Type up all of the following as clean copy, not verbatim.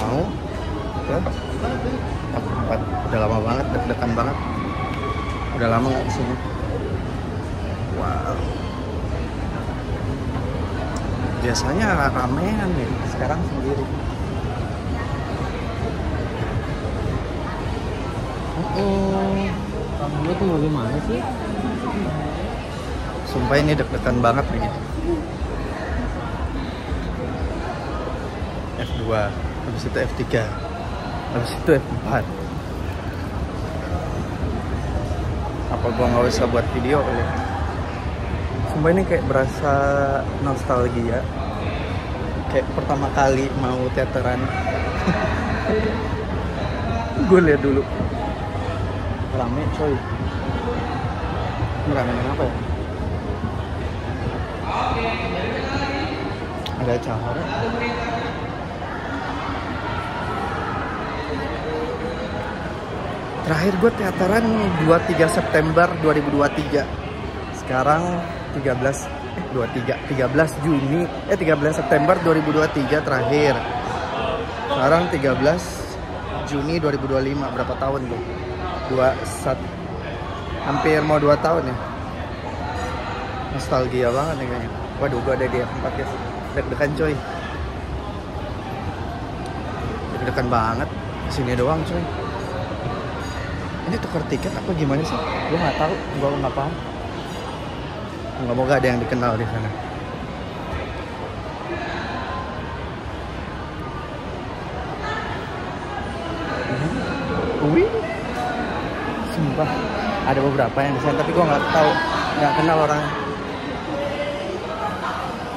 mau ke tempat. Udah lama banget, deg-degan banget. Udah lama nggak kesini. Wow. Biasanya ramean nih, sekarang sendiri. Kamu tuh bagaimana sih? Sumpah ini deg-degan banget nih. F2, habis itu F3, habis itu F4. Apa gua nggak usah buat video kali? Sumpah ini kayak berasa nostalgia. Kayak pertama kali mau teateran. Gue lihat dulu. Rame coy. Ini rame apa ya? Ada acara. Terakhir gue teateran 23 September 2023. Sekarang 13 Juni 13 September 2023 terakhir. Sekarang 13 Juni 2025. Berapa tahun gue? 21, hampir mau 2 tahun ya. Nostalgia banget nih kayaknya. Waduh, gue ada di F4 guys. Deg-degan coy. Deg-degan banget. Kesini doang coy. Ini tukar tiket apa gimana sih? Gue nggak tahu, gue nggak paham. Moga-moga ada yang dikenal di sana. Wih, sumpah ada beberapa yang di sana, tapi gue nggak tahu, nggak kenal orang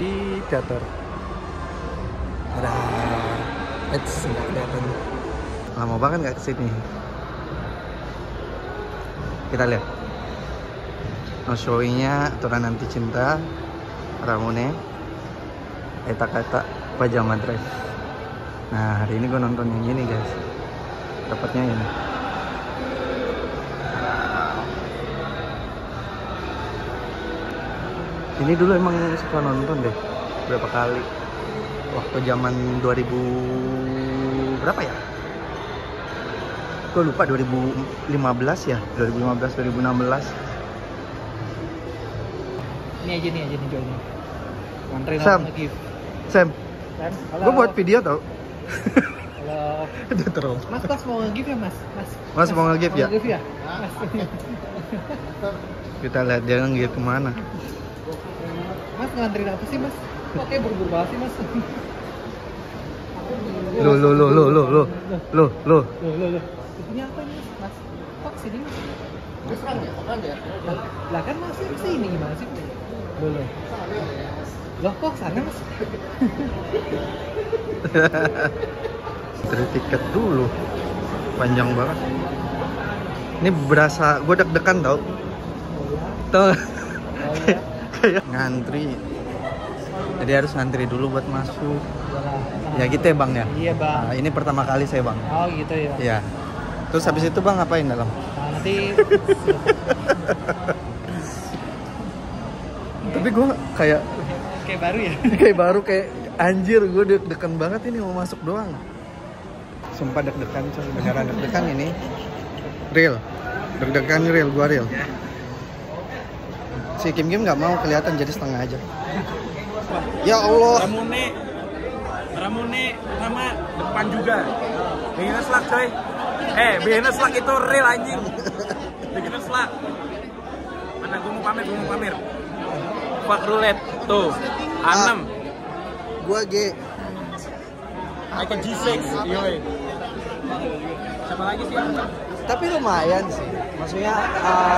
di teater. Ada, nggak kelihatan. Lama banget nggak kesini. Kita lihat. No showing-nya Aturan Anti Cinta, Ramune, Eta-Kata, Pajama Dress. Nah, hari ini gue nonton yang ini guys. Dapatnya ini. Ini dulu emang suka nonton deh. Berapa kali. Waktu zaman 2000 berapa ya? Gue lupa 2015 ya, 2015 2016. Ini aja nih jual nih. Nganterin Sam, gift. Sam, gue buat video tau. Halo. Udah terus. Mas mau nge-gift ya mas? Mas mau nge-gift ya? Nge-gift ya? Mas. Kita lihat dia nge-gift kemana. Mas nganterin apa sih mas? Kok kayak buru-buru banget sih mas? Loh. Ini apa ini mas? Kok sini mas? Terang ya? Lah kan masih kesini gimana sih? Loh kok sana mas? Dari tiket dulu. Panjang banget. Ini berasa gue deg-degan tau. Tuh. Kayak ngantri. Jadi harus ngantri dulu buat masuk. Ya gitu ya bang ya? Iya bang. Nah, ini pertama kali saya bang. Oh gitu ya? Iya. Terus habis itu bang ngapain dalam? Nah, nanti. Tapi gue kayak baru ya? kayak baru kayak anjir, gue deg-degan banget ini mau masuk doang. Sumpah deg-degan coy, beneran deg-degan ini. Real. Deg-degan real, gue real. Si Kim nggak mau kelihatan jadi setengah aja. Ya Allah. Ramune sama depan juga. Beginner's luck coy. Beginner's luck itu real anjing. Beginner's luck. Mana gue mau pamer. Fuck roulette tuh. A6. Gua G. Like a G6. Yoi. Siapa lagi sih? Tapi lumayan sih. Maksudnya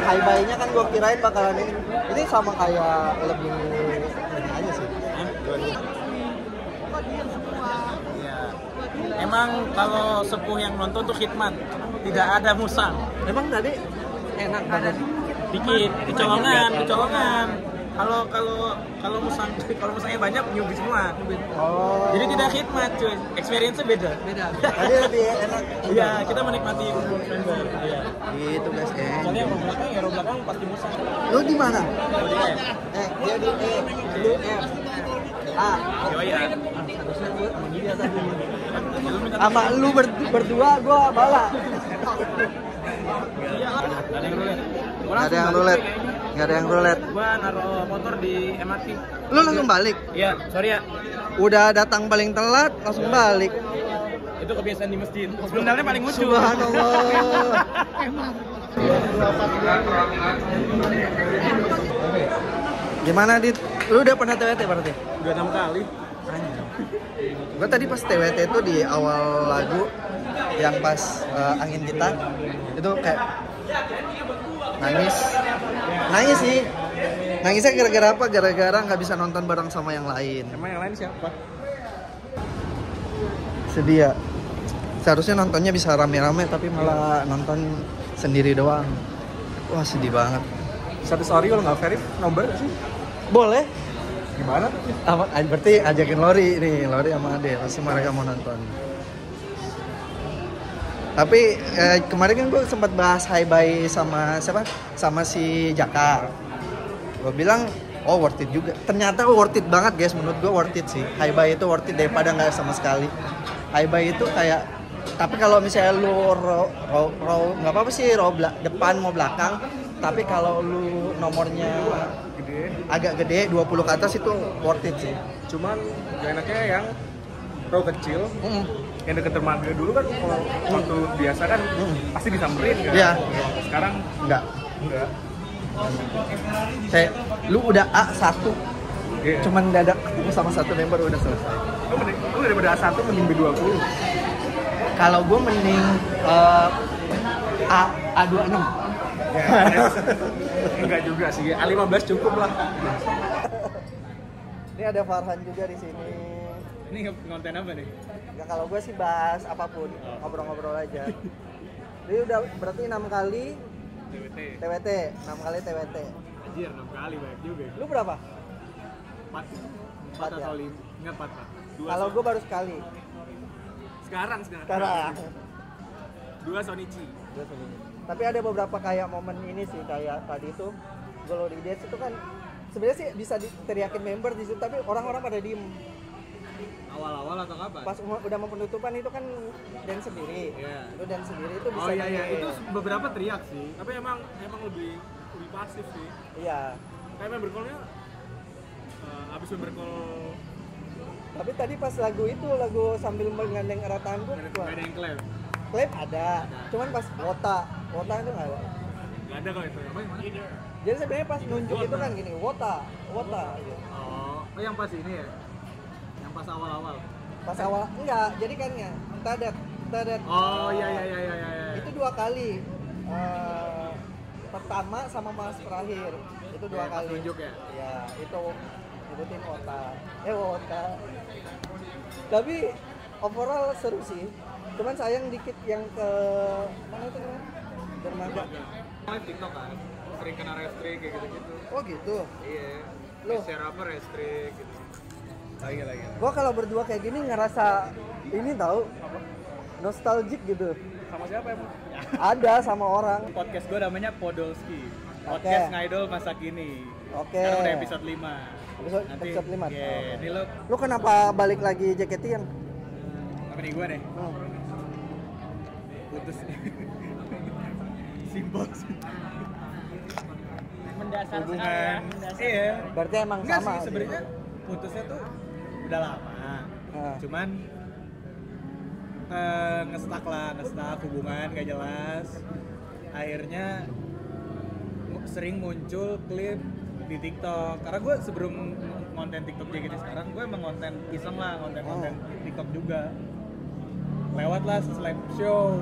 high buy-nya kan gua kirain bakalan ini. Ini sama kayak lebih aja sih. Iya. Emang kalau sepuh yang nonton tuh khidmat, tidak ada musang. Emang tadi enak banget. Dikit, kecolongan. Kalau musangnya banyak nyubi semua. Oh. Jadi tidak khidmat cuy. Experience-nya beda. Tadi lebih enak. Iya, kita menikmati member. Iya. Gitu guys. Soalnya yang belakang pasti musang. Lu di mana? Dia Dia di E, lu F. A. Yoi, A. Harusnya gue sama dia tadi. Sama lu berdua gua bala. Gak ada yang roulette. Gak ada yang roulette. Gua naruh motor di MRT. Lu langsung balik? Iya, sorry ya. Udah datang paling telat, langsung balik. Itu kebiasaan di masjid. Sebenarnya paling lucu. Subhanallah. Gimana Dit? Lu udah pernah TWT berarti? Udah 6 kali. Gue tadi pas TWT itu di awal lagu yang pas angin kita itu kayak nangis sih. Nangisnya gara-gara apa? Gara-gara nggak bisa nonton bareng sama yang lain. Emang yang lain siapa? Sedih ya. Seharusnya nontonnya bisa rame-rame tapi malah nonton sendiri doang. Wah sedih banget. Satu sorry kalau nggak verif nomor sih. Boleh. Gimana? Berarti ajakin Lori nih, Lori sama Ade, pasti mereka mau nonton. Tapi kemarin kan gue sempat bahas Hi Bye sama siapa? Sama si Jaka. Gue bilang, oh worth it juga. Ternyata worth it banget guys, menurut gue worth it sih. Hi Bye itu worth it daripada nggak sama sekali. Hi Bye itu kayak, tapi kalau misalnya lu nggak apa-apa sih depan mau belakang. Tapi kalau lu nomornya agak gede 20 ke atas itu worth it sih. Cuman gak enaknya yang row kecil. Yang deket dermaga dulu kan kalau waktu biasa kan pasti disamperin kan. Iya. Sekarang Enggak. Kayak lu udah A1. Yeah. Cuman dadak ketemu sama satu member udah selesai. Lu daripada A1 mending B20. Kalau gue mending A26. Ya, enggak juga sih. A15 cukup lah. Ini ada Farhan juga di sini. Ini konten apa nih? Ya kalau gue sih bahas apapun, ngobrol-ngobrol aja. Jadi udah berarti 6 kali TWT, 6 kali TWT. Anjir, 6 kali banyak juga. Lu berapa? 4 Empat ya? atau 5? Enggak 4, Pak. Kalau gue baru sekali. Sekarang. 2 Sonichi. Tapi ada beberapa kayak momen ini sih, kayak tadi tuh Glory Days itu kan sebenarnya sih bisa diteriakin member di situ, tapi orang-orang pada diem. Awal-awal atau kapan? Pas udah mau penutupan itu kan dance sendiri. Iya. Lu dance sendiri itu bisa. Oh iya, nyanyi. itu beberapa teriak sih. Tapi emang lebih pasif sih. Iya. Kayak member call-nya abis member call Tapi tadi pas lagu sambil menggandeng erat tangan nggak ada yang klaim. klaim ada. Cuman pas wota itu nggak ada. Nggak ada kalau itu. Jadi sebenarnya pas nunjuk itu kan gini, wota gitu. Oh, yang pas ini ya? Yang pas awal-awal? Pas awal enggak, jadi kan ya tadat. Oh iya. Itu 2 kali. Pertama sama Mas terakhir. Itu 2 kali. Nunjuk ya? Iya, itu nyebutin wota. Tapi overall seru sih. Cuman sayang dikit yang ke mana itu namanya? Dermaga. Live TikTok kan? Sering kena restrict kayak gitu-gitu. Oh gitu. Iya. Loh. Share apa restrict gitu. Lagi. Gua kalau berdua kayak gini ngerasa ini tahu nostalgic gitu. Sama siapa emang? Ada sama orang. Podcast gue namanya Podolski. Oke. Podcast ngidol masa kini. Oke. Sekarang udah episode 5. Episode 5. Iya, ini lo Lu kenapa balik lagi JKT yang? apa nih gue nih? Putus. Simpel sih. Mendasar sekali ya, Hubungan. mendasar. Iya. Berarti emang Enggak sama. sih sebenarnya putusnya tuh udah lama. Cuman ngestak hubungan gak jelas. Akhirnya sering muncul klip di TikTok. Karena gue sebelum konten TikTok JKT sekarang gue emang konten iseng lah, konten TikTok juga. Lewat lah live show.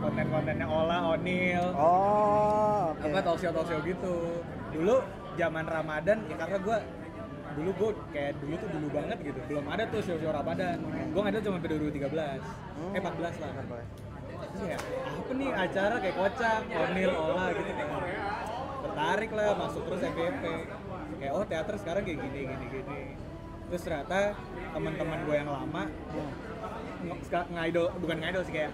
Konten-kontennya Ola, Onil. Oh, oke. Apa talk show gitu. Dulu zaman Ramadan ya karena gue dulu banget gitu. Belum ada tuh show Ramadan. Gue ngadil cuma sampai 2013. 14 lah. Iya, apa nih acara kayak kocak, Onil, Ola gitu kan. Tertarik lah, masuk terus FVP. Kayak oh teater sekarang kayak gini. Terus ternyata teman-teman gue yang lama bukan ngidol sih kayak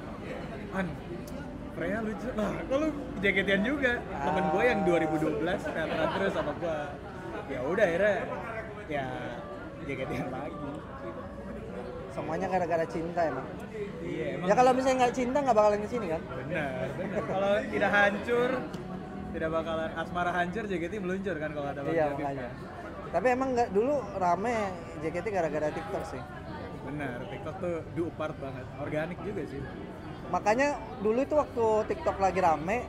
Freya lucu lah, kalau JKT-an juga. Temen gue yang 2012 teateran terus sama gue. Ya udah akhirnya ya JKT-an lagi. semuanya gara-gara cinta emang. Iya, emang. Ya kalau misalnya nggak cinta nggak bakalan kesini kan? Benar. Kalau tidak hancur, tidak bakalan asmara hancur, JKT meluncur kan kalau ada Bang Iya Jafif makanya. kan. Tapi emang nggak dulu rame JKT gara-gara TikTok sih. Benar, TikTok tuh do part banget, organik juga sih. Makanya dulu itu waktu TikTok lagi rame,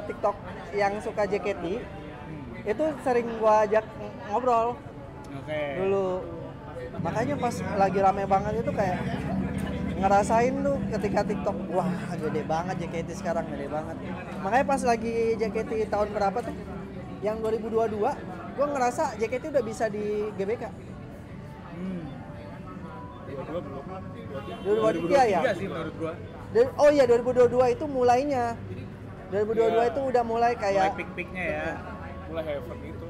TikTok yang suka JKT itu sering gua ajak ngobrol Oke. dulu. Makanya pas lagi rame banget itu kayak ngerasain tuh ketika TikTok, wah gede banget JKT sekarang, gede banget. Makanya pas lagi JKT tahun berapa tuh? Yang 2022, gua ngerasa JKT udah bisa di GBK. 22 belum. 2023 ya? sih menurut gua. Oh iya 2022 itu mulainya. 2022 itu udah mulai Mulai kayak peak-peaknya ya. Mulai Heaven itu.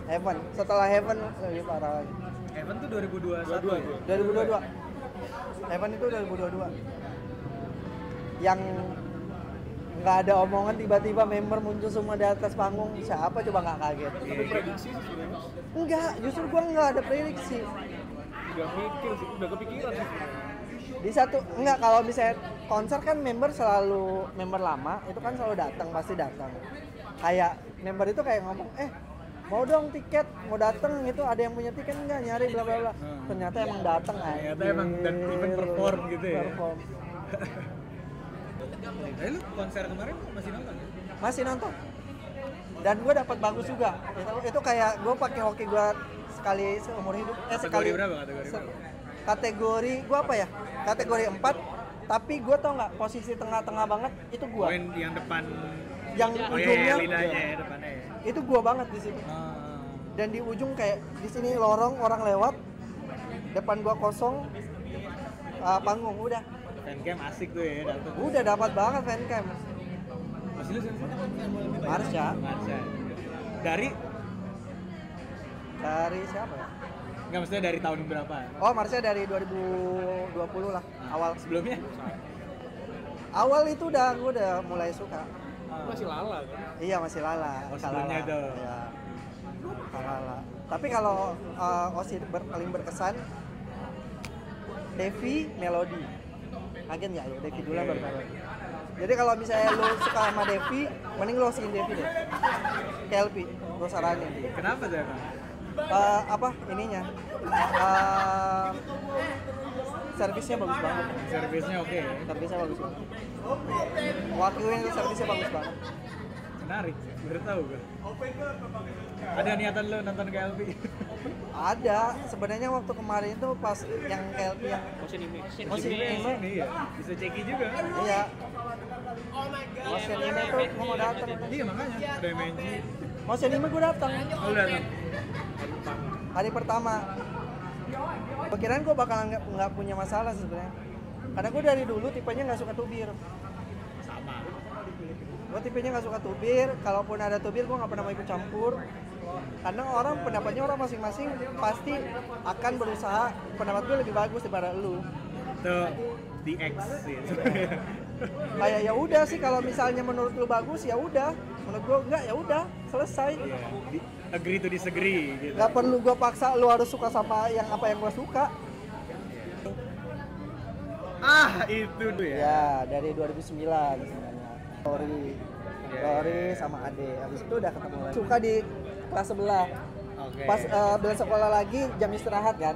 Heaven. Setelah Heaven lebih parah lagi. Heaven tuh 2021 ya? 2022. Heaven itu 2022. Yang nggak ada omongan tiba-tiba member muncul semua di atas panggung, siapa coba nggak kaget? Iya, prediksi sih sebenarnya. Enggak, justru gua nggak ada prediksi. Udah mikir sih, udah kepikiran sih. Di satu enggak, kalau misalnya konser kan member selalu member lama itu kan selalu datang, pasti datang. Kayak member itu kayak ngomong, mau dong tiket, mau datang gitu, ada yang punya tiket enggak, nyari bla bla bla. Ternyata emang datang aja. Ternyata emang dan even perform gitu ya. Perform. Lu konser kemarin masih nonton ya? Masih nonton. Dan gue dapat bagus juga. Itu kayak gue pakai hoki gue sekali seumur hidup. Kategori berapa? Kategori berapa? Kategori gue apa ya? Kategori 4. Tapi gue tau nggak, posisi tengah-tengah banget itu gue. Poin yang depan. Yang Oh iya, ujungnya lidahnya ya depannya ya. itu gue banget di situ. Dan di ujung kayak di sini lorong orang lewat, depan gue kosong, panggung udah. Fancam asik tuh ya dapet. Udah dapat banget fancam. Masih lu siapa? Marsha. Marsha. Dari Siapa ya? nggak maksudnya dari tahun berapa? Oh, Marsha dari 2020 lah, awal. Sebelumnya? Awal itu gue udah mulai suka. Masih Lala kan? Iya, masih Lala. Oh, sebelumnya Kalala. tuh. Iya. Kalala. Tapi kalau OSI paling berkesan Devi Melody. Kaget nggak ya? Devi dulu baru Melody. Jadi kalau misalnya lu suka sama Devi, mending lu osiin Devi deh. KLP, gue saranin. Kenapa tuh emang? Apa ininya? Servisnya bagus banget. Servisnya oke ya? Servisnya bagus banget. Wakilnya servisnya bagus banget. Menarik, baru tahu gue. Ada niatan lu nonton KLP? Ada. Sebenarnya waktu kemarin itu pas yang KLP yang Motion Anime. Iya, bisa ceki juga. Iya. Motion Anime tuh gue mau datang. Iya makanya, ada MNG. Motion Anime gue datang. Oh, lu datang? Hari pertama. Pikiran gue bakalan nggak punya masalah sebenarnya. Karena gue dari dulu tipenya nggak suka tubir. Sama. Gue tipenya nggak suka tubir. Kalaupun ada tubir gue nggak pernah mau ikut campur. Karena pendapatnya orang masing-masing pasti akan berusaha pendapat gue lebih bagus daripada lu. Tuh, the X sih. Kayak ya udah sih, kalau misalnya menurut lu bagus ya udah, menurut gue enggak ya udah, selesai. Iya, agree to disagree gitu. Gak perlu gue paksa lu harus suka sama yang apa yang gue suka. Itu tuh ya. Ya dari 2009 sebenarnya. Lori sama Ade. Habis itu udah ketemu lagi. Suka di kelas sebelah. Oke. Pas belas sekolah lagi jam istirahat kan.